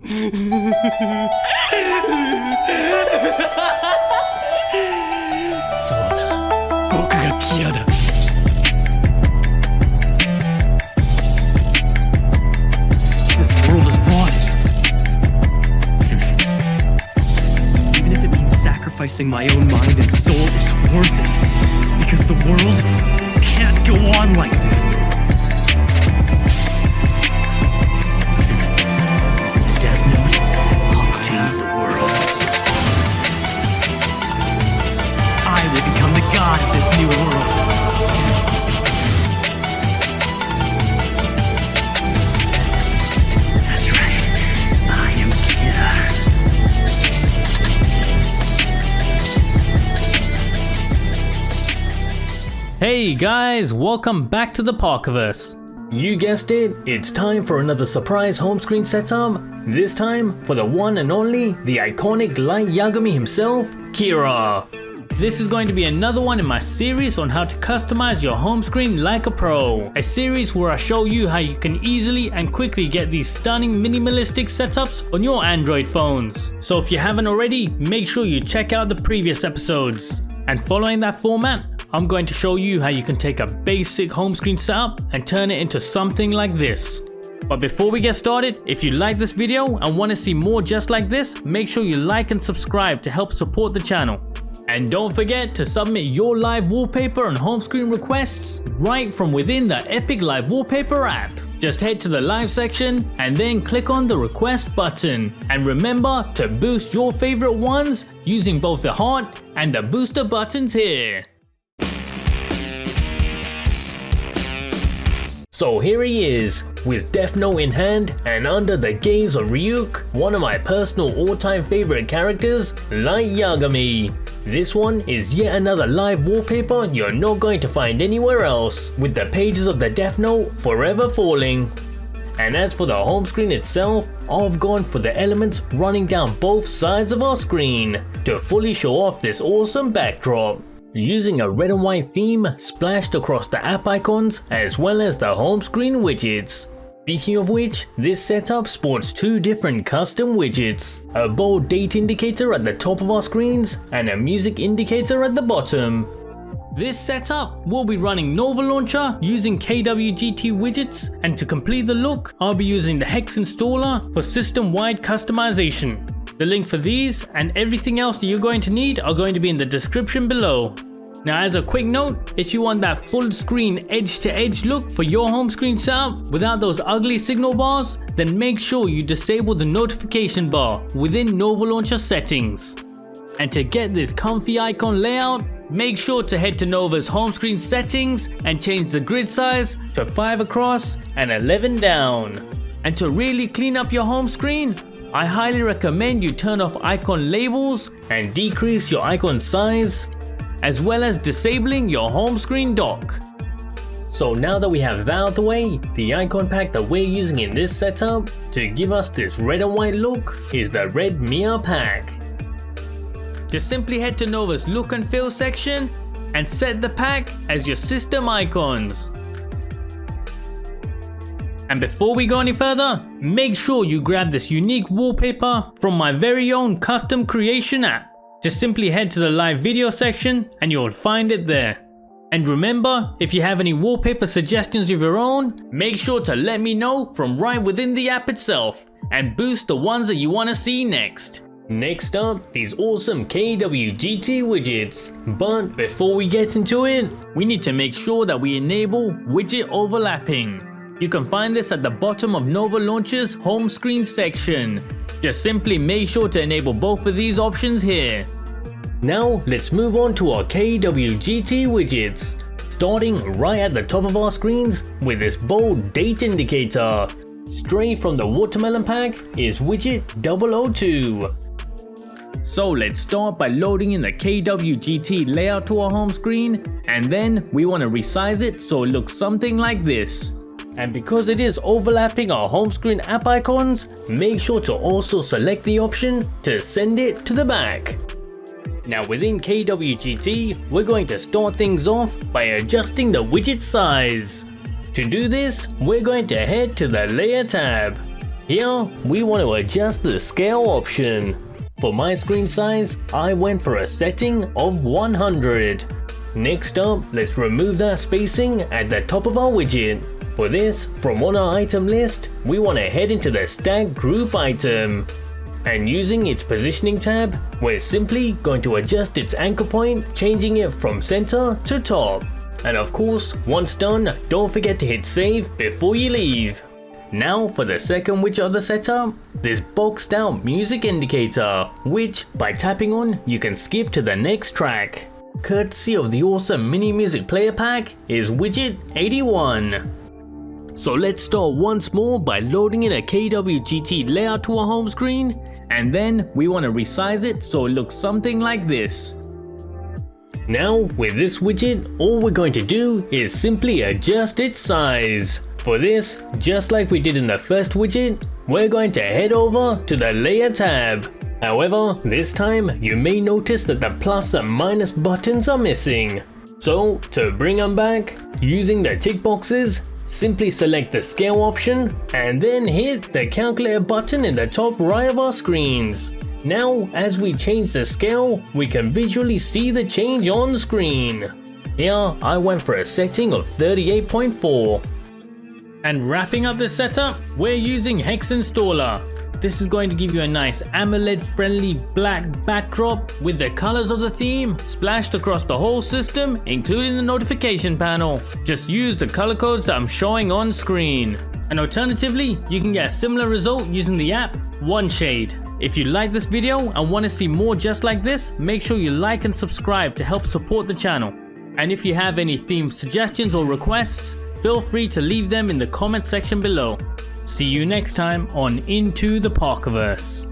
僕がキラだ。This world is rotten. Even if it means sacrificing my own mind and soul, it's worth it. Because the world can't go on like this. Using the Death Note, I'll change the world. I will become the god of this new world. That's right, I am Kira. Hey guys, welcome back to the Parkerverse. You guessed it, it's time for another surprise home screen setup. This time for the one and only, the iconic Light Yagami himself, Kira. This is going to be another one in my series on how to customize your home screen like a pro. A series where I show you how you can easily and quickly get these stunning minimalistic setups on your Android phones. So if you haven't already, make sure you check out the previous episodes. And following that format, I'm going to show you how you can take a basic home screen setup and turn it into something like this. But before we get started, if you like this video and want to see more just like this, make sure you like and subscribe to help support the channel. And don't forget to submit your live wallpaper and home screen requests right from within the Epic Live Wallpaper app. Just head to the live section and then click on the request button. And remember to boost your favorite ones using both the heart and the booster buttons here. So here he is, with Death Note in hand and under the gaze of Ryuk, one of my personal all-time favorite characters, Light Yagami. This one is yet another live wallpaper you're not going to find anywhere else, with the pages of the Death Note forever falling. And as for the home screen itself, I've gone for the elements running down both sides of our screen to fully show off this awesome backdrop, using a red and white theme splashed across the app icons as well as the home screen widgets. Speaking of which, this setup sports two different custom widgets, a bold date indicator at the top of our screens and a music indicator at the bottom. This setup will be running Nova Launcher using KWGT widgets, and to complete the look, I'll be using the Hex installer for system-wide customization. The link for these and everything else that you're going to need are going to be in the description below. Now, as a quick note, if you want that full screen edge to edge look for your home screen setup without those ugly signal bars, then make sure you disable the notification bar within Nova Launcher settings. And to get this comfy icon layout, make sure to head to Nova's home screen settings and change the grid size to 5 across and 11 down. And to really clean up your home screen, I highly recommend you turn off icon labels and decrease your icon size, as well as disabling your home screen dock. So now that we have that out of the way, the icon pack that we're using in this setup to give us this red and white look is the Red Mia pack. Just simply head to Nova's look and feel section and set the pack as your system icons. And before we go any further, make sure you grab this unique wallpaper from my very own custom creation app. Just simply head to the live video section and you'll find it there. And remember, if you have any wallpaper suggestions of your own, make sure to let me know from right within the app itself and boost the ones that you want to see next. Next up, these awesome KWGT widgets. But before we get into it, we need to make sure that we enable widget overlapping. You can find this at the bottom of Nova Launcher's home screen section. Just simply make sure to enable both of these options here. Now let's move on to our KWGT widgets, starting right at the top of our screens with this bold date indicator. Straight from the watermelon pack is widget 002. So let's start by loading in the KWGT layout to our home screen, and then we want to resize it so it looks something like this. And because it is overlapping our home screen app icons, make sure to also select the option to send it to the back. Now within KWGT, we're going to start things off by adjusting the widget size. To do this, we're going to head to the Layer tab. Here, we want to adjust the scale option. For my screen size, I went for a setting of 100. Next up, let's remove that spacing at the top of our widget. For this, from on our item list, we want to head into the stack group item. And using its positioning tab, we're simply going to adjust its anchor point, changing it from center to top. And of course, once done, don't forget to hit save before you leave. Now for the second widget of the setup, this boxed out music indicator, which by tapping on, you can skip to the next track. Courtesy of the awesome mini music player pack is widget 81. So let's start once more by loading in a KWGT layout to our home screen, and then we want to resize it so it looks something like this. Now with this widget, all we're going to do is simply adjust its size. For this, just like we did in the first widget, we're going to head over to the layer tab. However, this time you may notice that the plus and minus buttons are missing. So to bring them back, using the tick boxes, simply select the scale option and then hit the calculator button in the top right of our screens. Now, as we change the scale, we can visually see the change on screen. Here, I went for a setting of 38.4. And wrapping up the setup, we're using Hex Installer. This is going to give you a nice AMOLED friendly black backdrop with the colors of the theme splashed across the whole system, including the notification panel. Just use the color codes that I'm showing on screen. And alternatively, you can get a similar result using the app OneShade. If you like this video and want to see more just like this, make sure you like and subscribe to help support the channel. And if you have any theme suggestions or requests, feel free to leave them in the comment section below. See you next time on Into the Parkerverse.